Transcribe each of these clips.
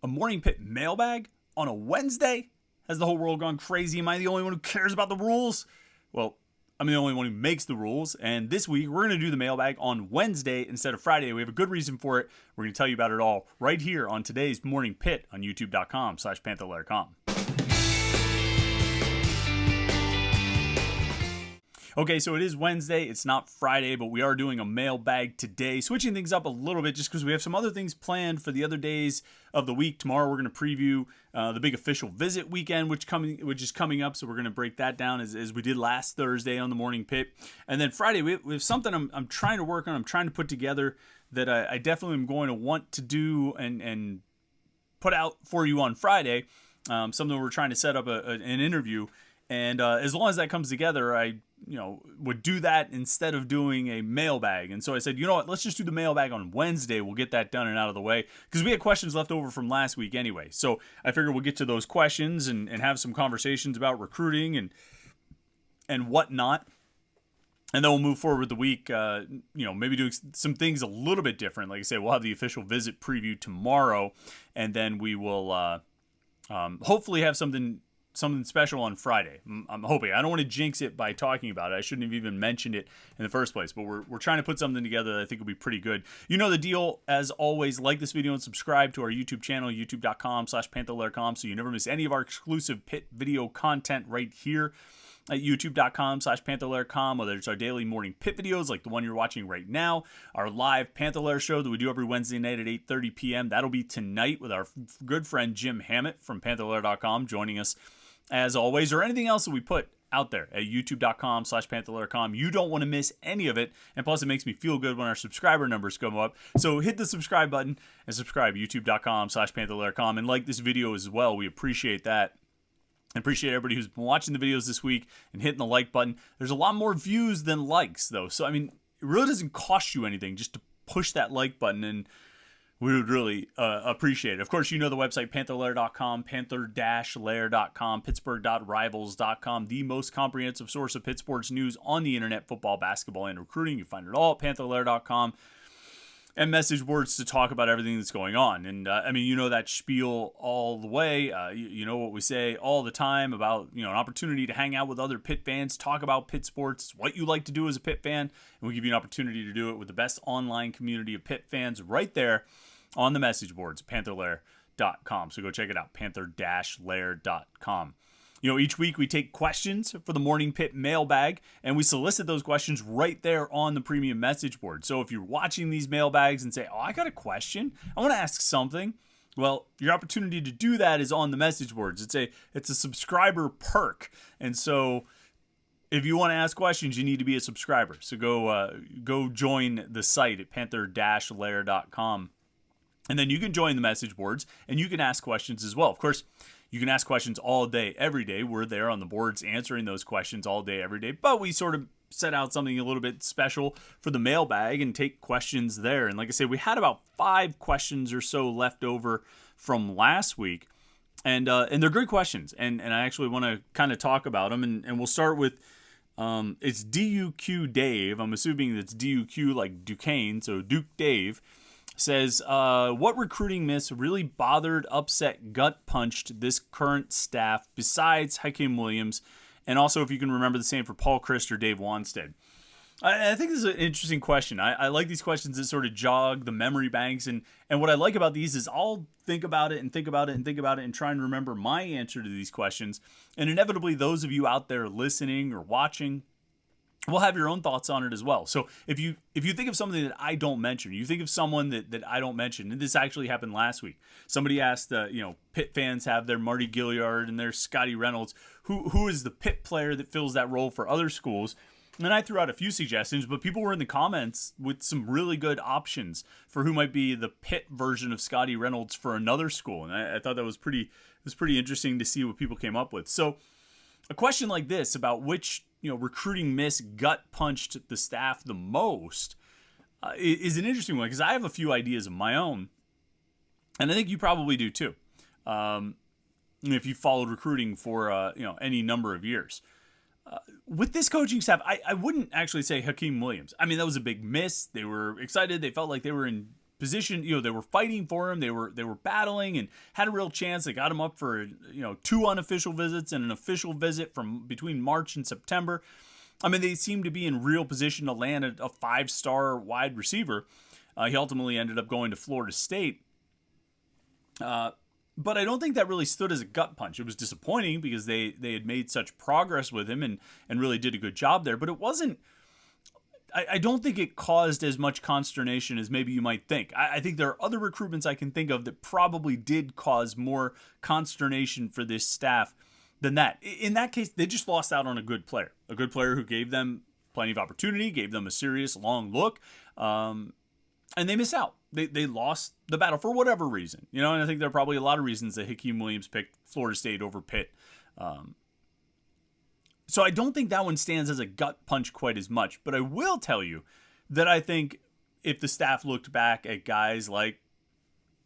A Morning Pitt Mailbag on a Wednesday? Has the whole world gone crazy? Am I the only one who cares about the rules? Well, I'm the only one who makes the rules, and this week we're going to do the mailbag on Wednesday instead of Friday. We have a good reason for it. We're going to tell you about it all right here on today's Morning Pitt on youtube.com/Panther-Lair.com. Okay, so it is Wednesday. It's not Friday, but we are doing a mailbag today, switching things up a little bit just because we have some other things planned for the other days of the week. Tomorrow we're going to preview the big official visit weekend, which is coming up, so we're going to break that down as we did last Thursday on the Morning Pit. And then Friday, we have something I'm trying to work on, I'm trying to put together that I definitely am going to want to do and put out for you on Friday, something we're trying to set up an interview. And as long as that comes together, I would do that instead of doing a mailbag. And so I said, you know what, let's just do the mailbag on Wednesday. We'll get that done and out of the way because we had questions left over from last week anyway. So I figured we'll get to those questions and have some conversations about recruiting and whatnot. And then we'll move forward with the week, maybe doing some things a little bit different. Like I say, we'll have the official visit preview tomorrow, and then we will hopefully have something special on Friday. I'm hoping. I don't want to jinx it by talking about it. I shouldn't have even mentioned it in the first place, but we're trying to put something together that I think will be pretty good. You know the deal. As always, like this video and subscribe to our YouTube channel, youtube.com/Panther-Lair.com, so you never miss any of our exclusive Pitt video content right here at youtube.com/Panther-Lair.com, whether it's our daily morning Pitt videos like the one you're watching right now, our live Panther-Lair show that we do every Wednesday night at 8:30 p.m. That'll be tonight with our good friend Jim Hammett from Panther-Lair.com joining us as always, or anything else that we put out there at youtube.com/Panther-Lair.com. You don't want to miss any of it, and plus it makes me feel good when our subscriber numbers come up. So hit the subscribe button and subscribe, youtube.com/Panther-Lair.com, and like this video as well. We appreciate that. I appreciate everybody who's been watching the videos this week and hitting the like button. There's a lot more views than likes, though. So, I mean, it really doesn't cost you anything just to push that like button, and we would really appreciate it. Of course, you know the website, Panther-Lair.com, Panther-Lair.com, Pittsburgh.rivals.com, the most comprehensive source of Pitt sports news on the internet, football, basketball, and recruiting. You find it all at Panther-Lair.com. And message boards to talk about everything that's going on. And, you know that spiel all the way. You know what we say all the time about, an opportunity to hang out with other Pitt fans, talk about Pitt sports, what you like to do as a Pitt fan. And we give you an opportunity to do it with the best online community of Pitt fans right there on the message boards, Panther-Lair.com. So go check it out, Panther-Lair.com. Each week we take questions for the Morning Pitt Mailbag, and we solicit those questions right there on the premium message board. So if you're watching these mailbags and say, I got a question, I want to ask something, well, your opportunity to do that is on the message boards. It's a subscriber perk. And so if you want to ask questions, you need to be a subscriber. So go join the site at Panther-Lair.com. And then you can join the message boards, and you can ask questions as well. Of course, you can ask questions all day, every day. We're there on the boards answering those questions all day, every day. But we sort of set out something a little bit special for the mailbag and take questions there. And like I said, we had about 5 questions or so left over from last week. And they're good questions. And I actually want to kind of talk about them. And we'll start with, it's DUQ Dave. I'm assuming that's DUQ like Duquesne, so Duke Dave. Says, what recruiting miss really bothered, upset, gut-punched this current staff besides Hakeem Williams? And also, if you can remember the same for Paul Christ or Dave Wanstead. I think this is an interesting question. I like these questions that sort of jog the memory banks. And what I like about these is I'll think about it and think about it and think about it and try and remember my answer to these questions. And inevitably, those of you out there listening or watching we'll have your own thoughts on it as well. So if you think of something that I don't mention, you think of someone that I don't mention, and this actually happened last week. Somebody asked, Pitt fans have their Marty Gilliard and their Scotty Reynolds. Who is the Pitt player that fills that role for other schools? And I threw out a few suggestions, but people were in the comments with some really good options for who might be the Pitt version of Scotty Reynolds for another school. And I thought that was pretty interesting to see what people came up with. So a question like this about which recruiting miss gut punched the staff the most is an interesting one because I have a few ideas of my own, and I think you probably do too. If you followed recruiting for any number of years, with this coaching staff, I wouldn't actually say Hakeem Williams. I mean, that was a big miss. They were excited. They felt like they were in position, they were fighting for him. They were battling and had a real chance. They got him up for, 2 unofficial visits and an official visit from between March and September. I mean, they seemed to be in real position to land a 5-star wide receiver. He ultimately ended up going to Florida State. But I don't think that really stood as a gut punch. It was disappointing because they had made such progress with him and really did a good job there. But it wasn't, I don't think it caused as much consternation as maybe you might think. I think there are other recruitments I can think of that probably did cause more consternation for this staff than that. In that case, they just lost out on a good player who gave them plenty of opportunity, gave them a serious long look, and they miss out. They lost the battle for whatever reason, and I think there are probably a lot of reasons that Hakeem Williams picked Florida State over Pitt. So I don't think that one stands as a gut punch quite as much, but I will tell you that I think if the staff looked back at guys like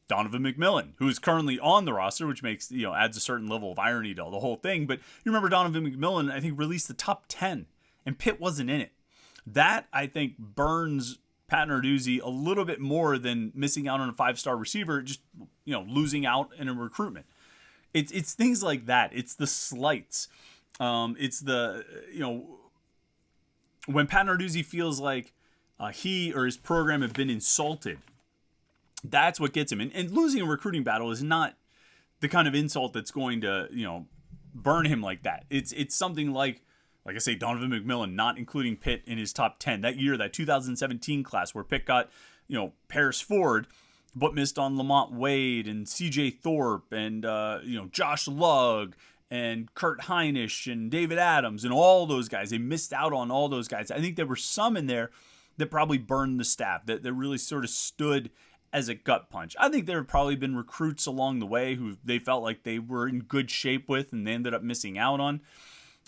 Donovan McMillan, who is currently on the roster, which makes, adds a certain level of irony to the whole thing. But you remember Donovan McMillan, I think, released the top 10 and Pitt wasn't in it. That, I think, burns Pat Narduzzi a little bit more than missing out on a 5-star receiver, just, losing out in a recruitment. It's things like that. It's the slights. It's the, when Pat Narduzzi feels like he or his program have been insulted, that's what gets him. And losing a recruiting battle is not the kind of insult that's going to, burn him like that. It's something like I say, Donovan McMillan not including Pitt in his top 10. That year, that 2017 class where Pitt got, Paris Ford, but missed on Lamont Wade and CJ Thorpe and, Josh Lugg and Kurt Heinisch and David Adams and all those guys. They missed out on all those guys. I think there were some in there that probably burned the staff, that really sort of stood as a gut punch. I think there have probably been recruits along the way who they felt like they were in good shape with and they ended up missing out on.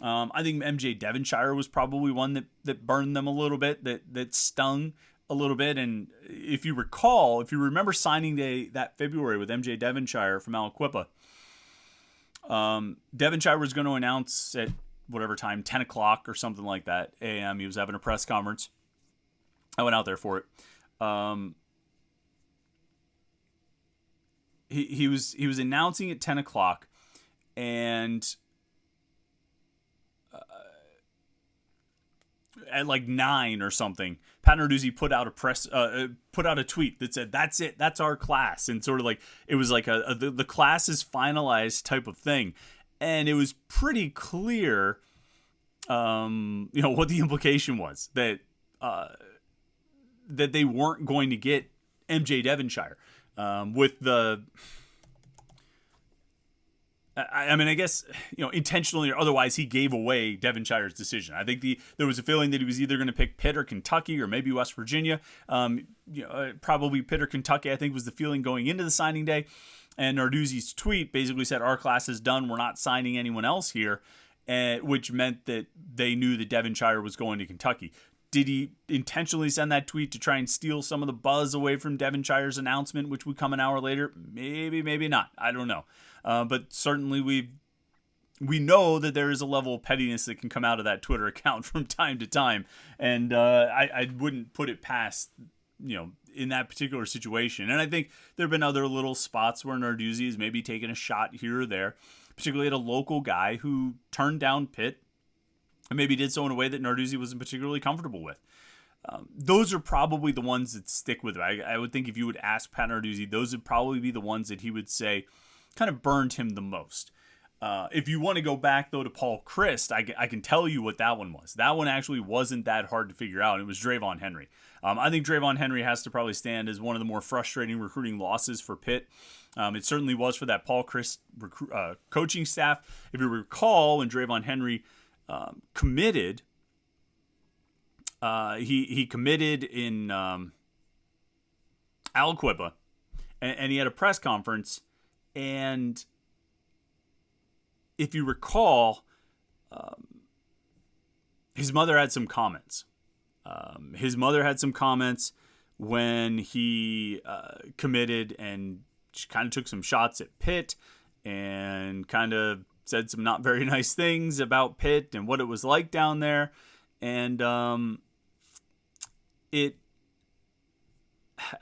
I think MJ Devonshire was probably one that burned them a little bit, that stung a little bit. And if you remember signing day that February with MJ Devonshire from Aliquippa, Devonshire was going to announce at whatever time, 10 o'clock or something like that, a.m. He was having a press conference. I went out there for it. He was announcing at 10 o'clock, and at like 9 or something, Pat Narduzzi put out a tweet that said, "That's it, that's our class," and sort of like it was like the class is finalized type of thing, and it was pretty clear, what the implication was, that they weren't going to get MJ Devonshire. With the, I guess, intentionally or otherwise, he gave away Devonshire's decision. I think there was a feeling that he was either going to pick Pitt or Kentucky or maybe West Virginia. Probably Pitt or Kentucky, I think, was the feeling going into the signing day. And Narduzzi's tweet basically said, "Our class is done. We're not signing anyone else here," which meant that they knew that Devonshire was going to Kentucky. Did he intentionally send that tweet to try and steal some of the buzz away from Devonshire's announcement, which would come an hour later? Maybe, maybe not. I don't know. But certainly we know that there is a level of pettiness that can come out of that Twitter account from time to time. And I wouldn't put it past, in that particular situation. And I think there have been other little spots where Narduzzi has maybe taken a shot here or there, particularly at a local guy who turned down Pitt, and maybe did so in a way that Narduzzi wasn't particularly comfortable with. Those are probably the ones that stick with him. I would think if you would ask Pat Narduzzi, those would probably be the ones that he would say kind of burned him the most. If you want to go back, though, to Paul Chryst, I can tell you what that one was. That one actually wasn't that hard to figure out. It was Drayvon Henry. I think Drayvon Henry has to probably stand as one of the more frustrating recruiting losses for Pitt. It certainly was for that Paul Chryst coaching staff. If you recall, when Drayvon Henry committed, he committed in Aliquippa, and he had a press conference, and if you recall, his mother had some comments. When he committed, and she kind of took some shots at Pitt and kind of said some not very nice things about Pitt and what it was like down there. And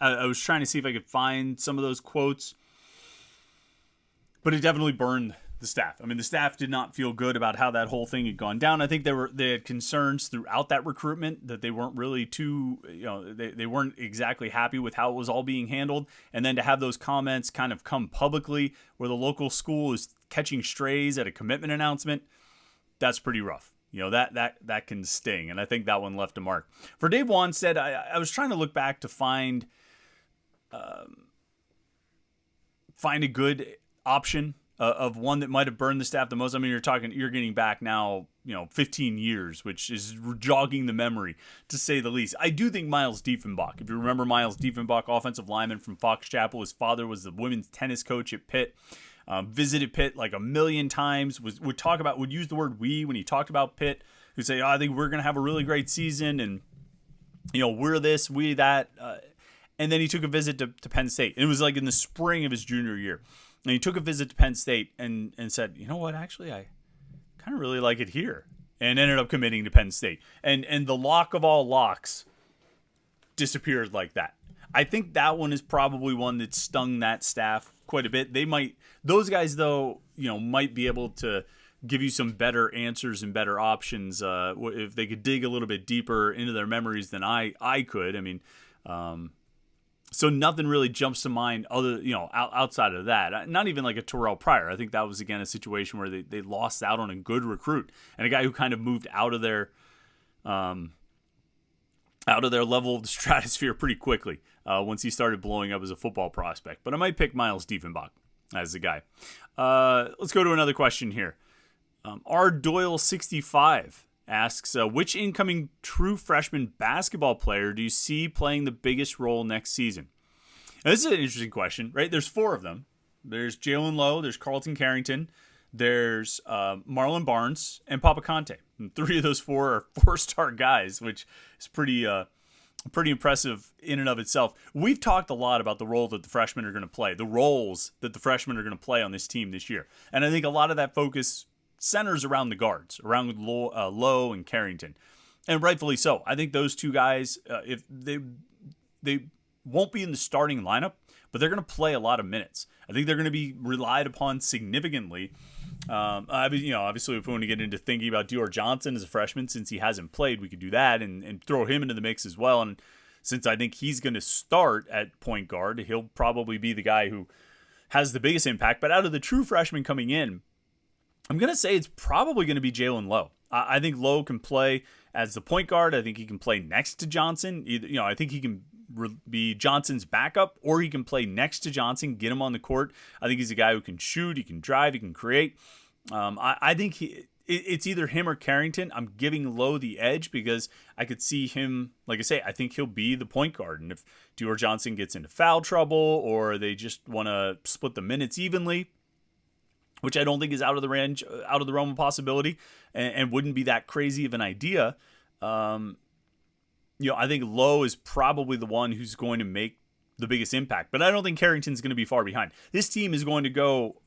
I was trying to see if I could find some of those quotes, but it definitely burned the staff. I mean, the staff did not feel good about how that whole thing had gone down. I think they had concerns throughout that recruitment that they weren't really they weren't exactly happy with how it was all being handled. And then to have those comments kind of come publicly where the local school is catching strays at a commitment announcement, that's pretty rough. That can sting. And I think that one left a mark. For Dave Wanstead, I was trying to look back to find a good option of one that might have burned the staff the most. I mean, you're getting back now, 15 years, which is jogging the memory, to say the least. I do think Miles Diefenbach, if you remember Miles Diefenbach, offensive lineman from Fox Chapel, his father was the women's tennis coach at Pitt, visited Pitt like a million times, would use the word we when he talked about Pitt, who'd say, I think we're going to have a really great season, and, we're this, we that. And then he took a visit to Penn State. And it was like in the spring of his junior year. And he took a visit to Penn State and said, you know what, actually, I kind of really like it here. And ended up committing to Penn State. And the lock of all locks disappeared like that. I think that one is probably one that stung that staff quite a bit. Those guys, though, might be able to give you some better answers and better options if they could dig a little bit deeper into their memories than I could. I mean, so nothing really jumps to mind outside of that. Not even like a Terrell Pryor. I think that was, again, a situation where they lost out on a good recruit and a guy who kind of moved out of their level of the stratosphere pretty quickly once he started blowing up as a football prospect. But I might pick Miles Diefenbach as the guy. Let's go to another question here. R. Doyle 65 asks, which incoming true freshman basketball player do you see playing the biggest role next season? Now, this is an interesting question, right? There's 4 of them. There's Jalen Lowe, there's Carlton Carrington, there's Marlon Barnes, and Papa Conte. And 3 of those 4 are 4-star guys, which is pretty impressive in and of itself. We've talked a lot about the role that the freshmen are going to play, the roles that the freshmen are going to play on this team this year. And I think a lot of that focus centers around the guards, around Lowe and Carrington, and rightfully so. I think those 2 guys, if they won't be in the starting lineup, but they're going to play a lot of minutes. I think they're going to be relied upon significantly. Obviously, if we want to get into thinking about Dior Johnson as a freshman, since he hasn't played, we could do that and throw him into the mix as well. And since I think he's going to start at point guard, he'll probably be the guy who has the biggest impact. But out of the true freshmen coming in, I'm going to say it's probably going to be Jalen Lowe. I think Lowe can play as the point guard. I think he can play next to Johnson. I think he can be Johnson's backup, or he can play next to Johnson, get him on the court. I think he's a guy who can shoot, he can drive, he can create. I think it's either him or Carrington. I'm giving Lowe the edge because I could see him, like I say, I think he'll be the point guard. And if Dior Johnson gets into foul trouble or they just want to split the minutes evenly, which I don't think is out of the realm of possibility, and wouldn't be that crazy of an idea. I think Lowe is probably the one who's going to make the biggest impact, but I don't think Carrington's going to be far behind. This team is going to go,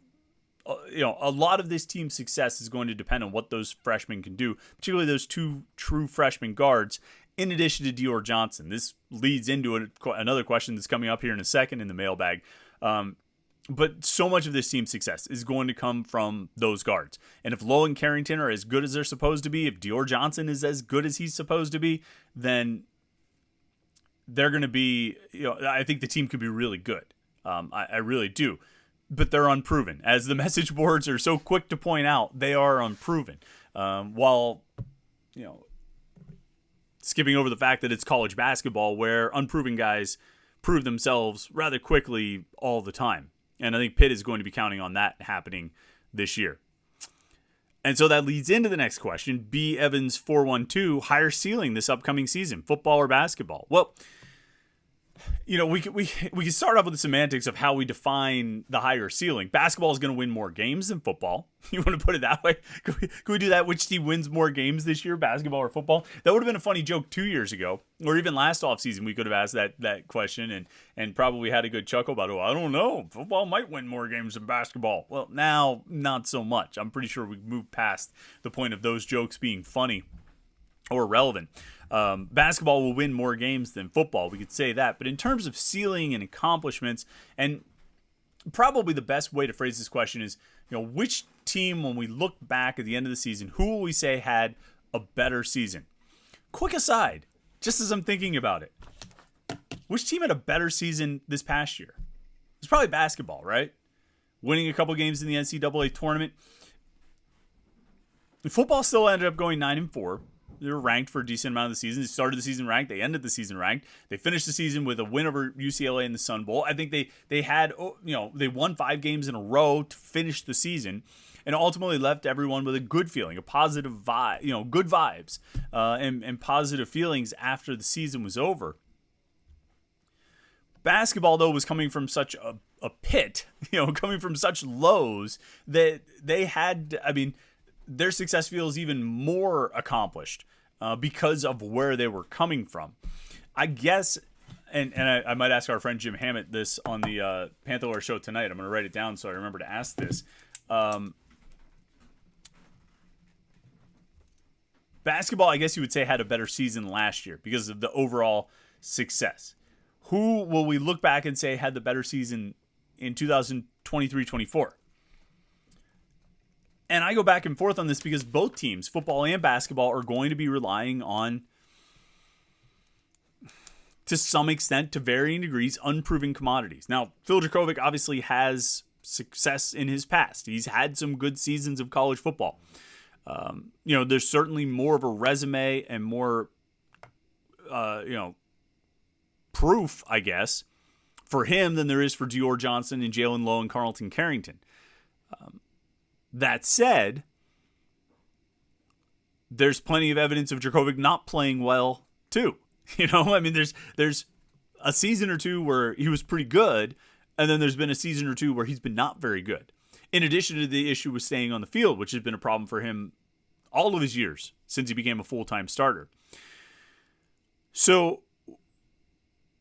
a lot of this team's success is going to depend on what those freshmen can do, particularly those 2 true freshman guards, in addition to Dior Johnson. This leads into another question that's coming up here in a second in the mailbag. But so much of this team's success is going to come from those guards. And if Lowe and Carrington are as good as they're supposed to be, if Dior Johnson is as good as he's supposed to be, then they're going to be, I think the team could be really good. I really do. But they're unproven. As the message boards are so quick to point out, they are unproven. While, skipping over the fact that it's college basketball where unproven guys prove themselves rather quickly all the time. And I think Pitt is going to be counting on that happening this year. And so that leads into the next question. B. Evans 412, higher ceiling this upcoming season, football or basketball? Well, we can start off with the semantics of how we define the higher ceiling. Basketball is going to win more games than football. You want to put it that way? Could we do that? Which team wins more games this year, basketball or football? That would have been a funny joke 2 years ago, or even last offseason. We could have asked that question and probably had a good chuckle about, I don't know, football might win more games than basketball. Well, now, not so much. I'm pretty sure we've moved past the point of those jokes being funny. or relevant. Basketball will win more games than football. We could say that. But in terms of ceiling and accomplishments, and probably the best way to phrase this question is, which team, when we look back at the end of the season, who will we say had a better season? Quick aside, just as I'm thinking about it, which team had a better season this past year? It's probably basketball, right? Winning a couple games in the NCAA tournament. Football still ended up going 9-4. They were ranked for a decent amount of the season. They started the season ranked. They ended the season ranked. They finished the season with a win over UCLA in the Sun Bowl. I think they had, they won 5 games in a row to finish the season, and ultimately left everyone with a good feeling, a positive vibe, good vibes, and positive feelings after the season was over. Basketball, though, was coming from such a pit, coming from such lows that they had, their success feels even more accomplished because of where they were coming from. I guess, and I might ask our friend Jim Hammett this on the Panther-Lair show tonight. I'm going to write it down so I remember to ask this. Basketball, I guess you would say, had a better season last year because of the overall success. Who will we look back and say had the better season in 2023-24? And I go back and forth on this because both teams, football and basketball, are going to be relying on, to some extent, to varying degrees, unproven commodities. Now, Phil Dracovic obviously has success in his past. He's had some good seasons of college football. There's certainly more of a resume and more, proof, I guess, for him than there is for Dior Johnson and Jalen Lowe and Carlton Carrington. That said, there's plenty of evidence of Dracovic not playing well too. There's a season or two where he was pretty good, and then there's been a season or two where he's been not very good. In addition to the issue with staying on the field, which has been a problem for him all of his years since he became a full-time starter. So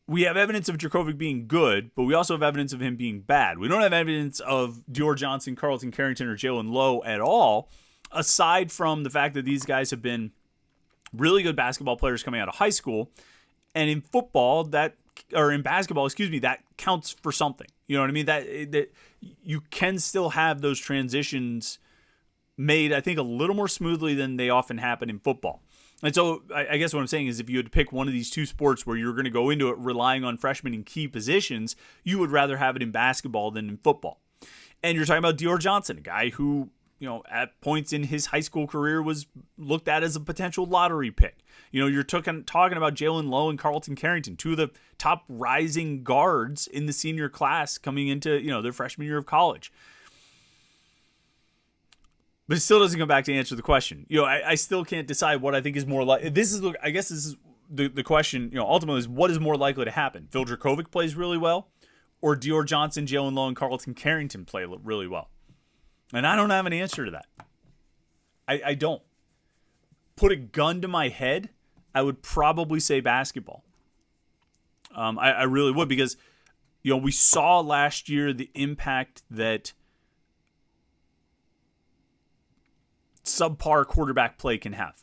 we have evidence of Dracovic being good, but we also have evidence of him being bad. We don't have evidence of Dior Johnson, Carlton Carrington, or Jalen Lowe at all, aside from the fact that these guys have been really good basketball players coming out of high school. And in football, that counts for something. You know what I mean? That you can still have those transitions made, I think, a little more smoothly than they often happen in football. And so I guess what I'm saying is if you had to pick one of these two sports where you're going to go into it relying on freshmen in key positions, you would rather have it in basketball than in football. And you're talking about Dior Johnson, a guy who, at points in his high school career was looked at as a potential lottery pick. You're talking about Jalen Lowe and Carlton Carrington, two of the top rising guards in the senior class coming into, their freshman year of college. But it still doesn't come back to answer the question. I still can't decide what I think is more likely. This is the question, ultimately is what is more likely to happen? Phil Dracovic plays really well, or Dior Johnson, Jalen Lowe, and Carlton Carrington play really well? And I don't have an answer to that. I don't. Put a gun to my head, I would probably say basketball. I really would, because, we saw last year the impact that subpar quarterback play can have.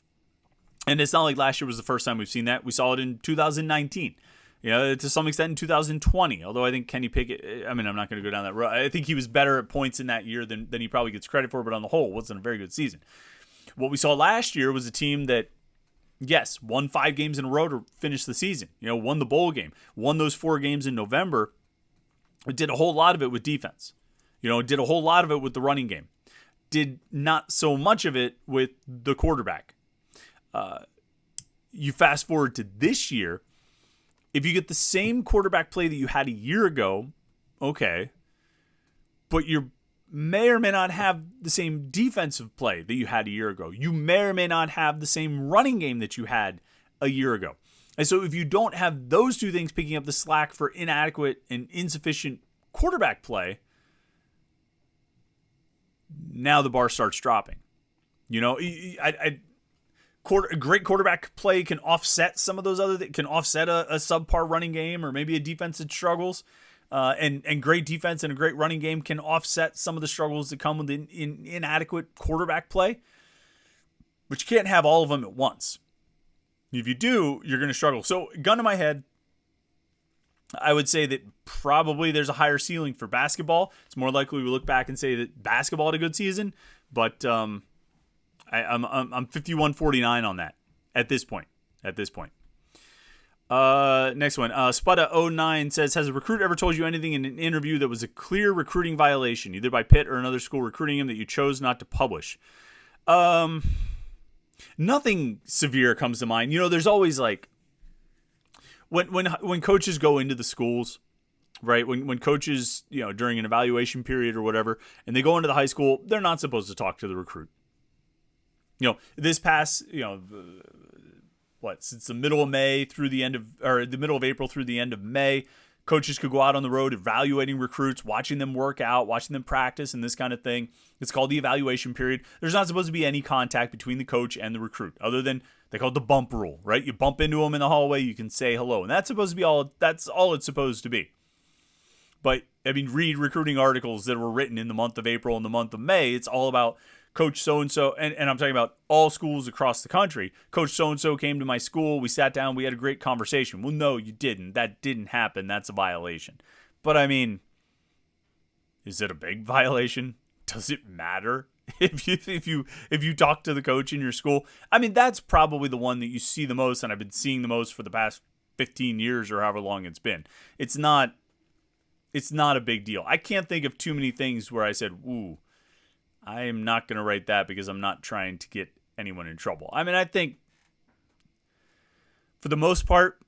And it's not like last year was the first time we've seen that. We saw it in 2019. To some extent in 2020, although I think Kenny Pickett, I'm not going to go down that road. I think he was better at points in that year than he probably gets credit for, but on the whole, it wasn't a very good season. What we saw last year was a team that, yes, won 5 games in a row to finish the season. Won the bowl game, won those 4 games in November. It did a whole lot of it with defense. Did a whole lot of it with the running game. Did not so much of it with the quarterback. You fast forward to this year, if you get the same quarterback play that you had a year ago, okay, but you may or may not have the same defensive play that you had a year ago. You may or may not have the same running game that you had a year ago. And so if you don't have those two things picking up the slack for inadequate and insufficient quarterback play, now the bar starts dropping. A great quarterback play can offset some of those other things, can offset a subpar running game or maybe a defense that struggles. And great defense and a great running game can offset some of the struggles that come with inadequate quarterback play. But you can't have all of them at once. If you do, you're going to struggle. So, gun to my head, I would say that probably there's a higher ceiling for basketball. It's more likely we look back and say that basketball had a good season, but I'm 51-49 on that at this point. Next one. Sputta09 says, has a recruit ever told you anything in an interview that was a clear recruiting violation, either by Pitt or another school recruiting him, that you chose not to publish? Nothing severe comes to mind. There's always like when coaches go into the schools, right? When coaches, during an evaluation period or whatever, and they go into the high school, they're not supposed to talk to the recruit. This past, since the middle of May through the middle of April through the end of May, coaches could go out on the road evaluating recruits, watching them work out, watching them practice, and this kind of thing. It's called the evaluation period. There's not supposed to be any contact between the coach and the recruit, other than they call it the bump rule, right? You bump into them in the hallway, you can say hello, and that's supposed to be all. That's all it's supposed to be. But read recruiting articles that were written in the month of April and the month of May. It's all about Coach so-and-so, and I'm talking about all schools across the country. Coach so-and-so came to my school. We sat down. We had a great conversation. Well, no, you didn't. That didn't happen. That's a violation. But, is it a big violation? Does it matter if you talk to the coach in your school? That's probably the one that you see the most, and I've been seeing the most for the past 15 years or however long it's been. It's not a big deal. I can't think of too many things where I said, ooh, I am not going to write that because I'm not trying to get anyone in trouble. I think for the most part,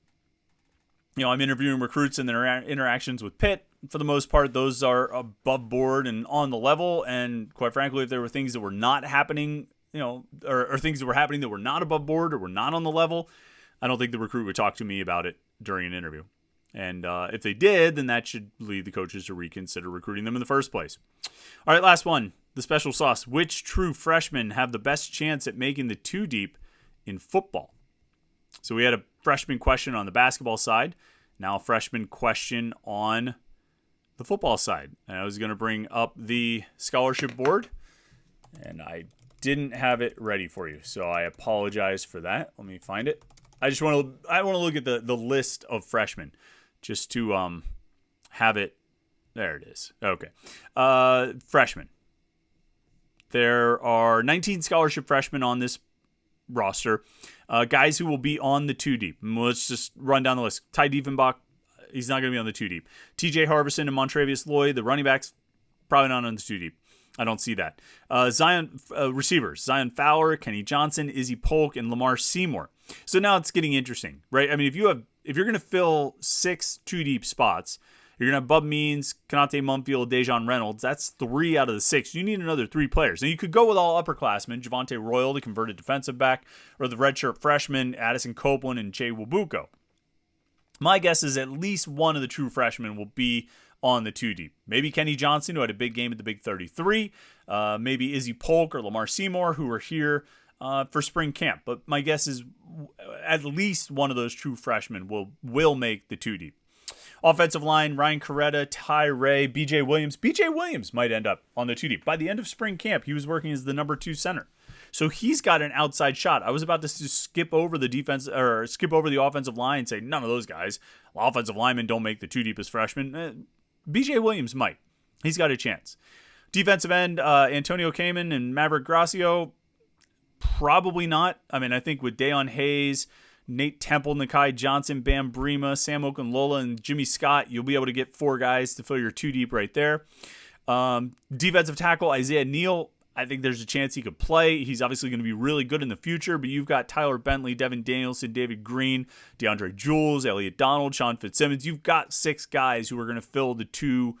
I'm interviewing recruits and their interactions with Pitt. For the most part, those are above board and on the level. And quite frankly, if there were things that were not happening, or things that were happening that were not above board or were not on the level, I don't think the recruit would talk to me about it during an interview. And if they did, then that should lead the coaches to reconsider recruiting them in the first place. All right, last one. The special sauce. Which true freshmen have the best chance at making the 2 deep in football? So we had a freshman question on the basketball side. Now a freshman question on the football side. And I was going to bring up the scholarship board, and I didn't have it ready for you. So I apologize for that. Let me find it. I want to look at the list of freshmen just to have it. There it is. Okay. Freshmen. There are 19 scholarship freshmen on this roster, guys who will be on the 2 deep. Let's just run down the list. Ty Diefenbach, he's not going to be on the 2 deep. TJ Harbison and Montravius Lloyd, the running backs, probably not on the 2 deep. I don't see that. Receivers, Zion Fowler, Kenny Johnson, Izzy Polk, and Lamar Seymour. So now it's getting interesting, right? If you're going to fill 6 2 deep spots, you're going to have Bub Means, Kanate Mumfield, Dejon Reynolds. That's 3 out of the 6. You need another 3 players. Now, you could go with all upperclassmen, Javante Royal, the converted defensive back, or the redshirt freshman, Addison Copeland, and Jay Wabuko. My guess is at least one of the true freshmen will be on the 2 deep. Maybe Kenny Johnson, who had a big game at the Big 33. Maybe Izzy Polk or Lamar Seymour, who are here for spring camp. But my guess is at least one of those true freshmen will make the 2 deep. Offensive line, Ryan Coretta, Ty Ray, B.J. Williams. B.J. Williams might end up on the 2 deep. By the end of spring camp, he was working as the number 2 center. So he's got an outside shot. I was about to skip over the defense or skip over the offensive line and say none of those guys. Offensive linemen don't make the 2 deep as freshmen. B.J. Williams might. He's got a chance. Defensive end, Antonio Kamen and Maverick Gracio, probably not. I think with Deion Hayes, Nate Temple, Nakai Johnson, Bam Brema, Sam Okunlola, and Jimmy Scott, you'll be able to get 4 guys to fill your 2 deep right there. Defensive tackle, Isaiah Neal. I think there's a chance he could play. He's obviously going to be really good in the future, but you've got Tyler Bentley, Devin Danielson, David Green, DeAndre Jules, Elliott Donald, Sean Fitzsimmons. You've got 6 guys who are going to fill the 2,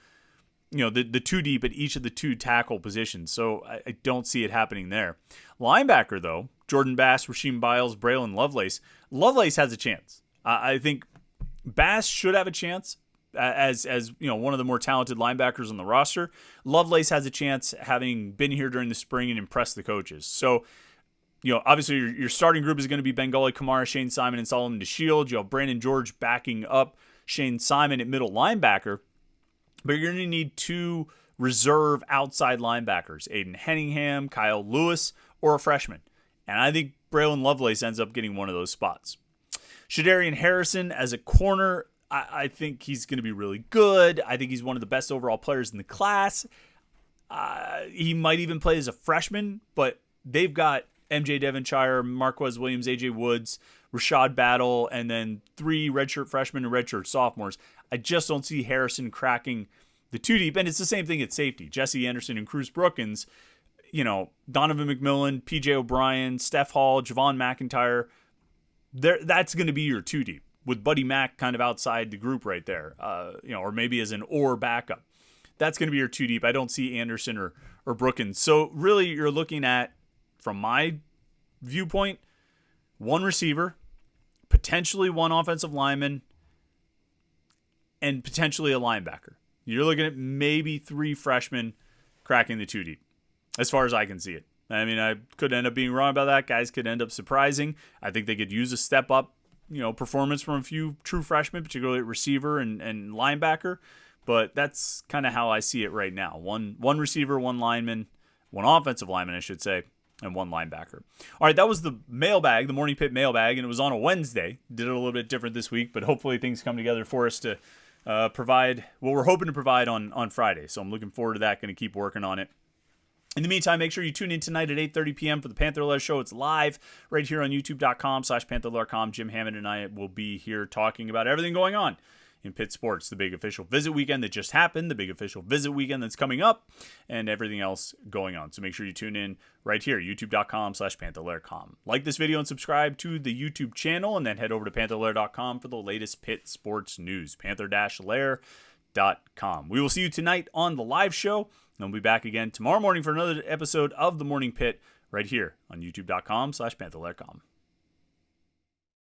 the 2 deep at each of the 2 tackle positions. So I don't see it happening there. Linebacker, though, Jordan Bass, Rasheem Biles, Braylon Lovelace. Lovelace has a chance. I think Bass should have a chance as one of the more talented linebackers on the roster. Lovelace has a chance having been here during the spring and impressed the coaches. So, obviously your starting group is going to be Bengali Kamara, Shane Simon, and Solomon DeShield. You have Brandon George backing up Shane Simon at middle linebacker. But you're going to need 2 reserve outside linebackers, Aiden Henningham, Kyle Lewis, or a freshman. And I think Braylon Lovelace ends up getting one of those spots. Shadarian Harrison as a corner, I think he's going to be really good. I think he's one of the best overall players in the class. He might even play as a freshman, but they've got MJ Devonshire, Marquez Williams, AJ Woods, Rashad Battle, and then 3 redshirt freshmen and redshirt sophomores. I just don't see Harrison cracking the 2 deep, and it's the same thing at safety. Jesse Anderson and Cruz Brookins, Donovan McMillan, PJ O'Brien, Steph Hall, Javon McIntyre, that's going to be your 2 deep, with Buddy Mack kind of outside the group right there, or maybe as an or backup. That's going to be your 2 deep. I don't see Anderson or Brookins. So really you're looking at, from my viewpoint, 1 receiver, potentially 1 offensive lineman, and potentially a linebacker. You're looking at maybe 3 freshmen cracking the 2 deep, as far as I can see it. I mean, I could end up being wrong about that. Guys could end up surprising. I think they could use a step up, performance from a few true freshmen, particularly at receiver and linebacker. But that's kind of how I see it right now. One receiver, 1 lineman, 1 offensive lineman, I should say, and 1 linebacker. All right, that was the mailbag, the Morning Pitt Mailbag, and it was on a Wednesday. Did it a little bit different this week, but hopefully things come together for us to provide what we're hoping to provide on Friday. So I'm looking forward to that. Going to keep working on it. In the meantime, make sure you tune in tonight at 8:30 p.m. for the Panther-Lair Show. It's live right here on youtube.com/Panther-Lair.com. Jim Hammond and I will be here talking about everything going on in Pitt sports, the big official visit weekend that just happened, the big official visit weekend that's coming up, and everything else going on. So make sure you tune in right here, youtube.com/Panther-Lair.com. Like this video and subscribe to the YouTube channel, and then head over to Panther-Lair.com for the latest Pitt sports news, Panther-Lair.com. We will see you tonight on the live show, and we'll be back again tomorrow morning for another episode of The Morning Pit right here on youtube.com/Panther-Lair.com.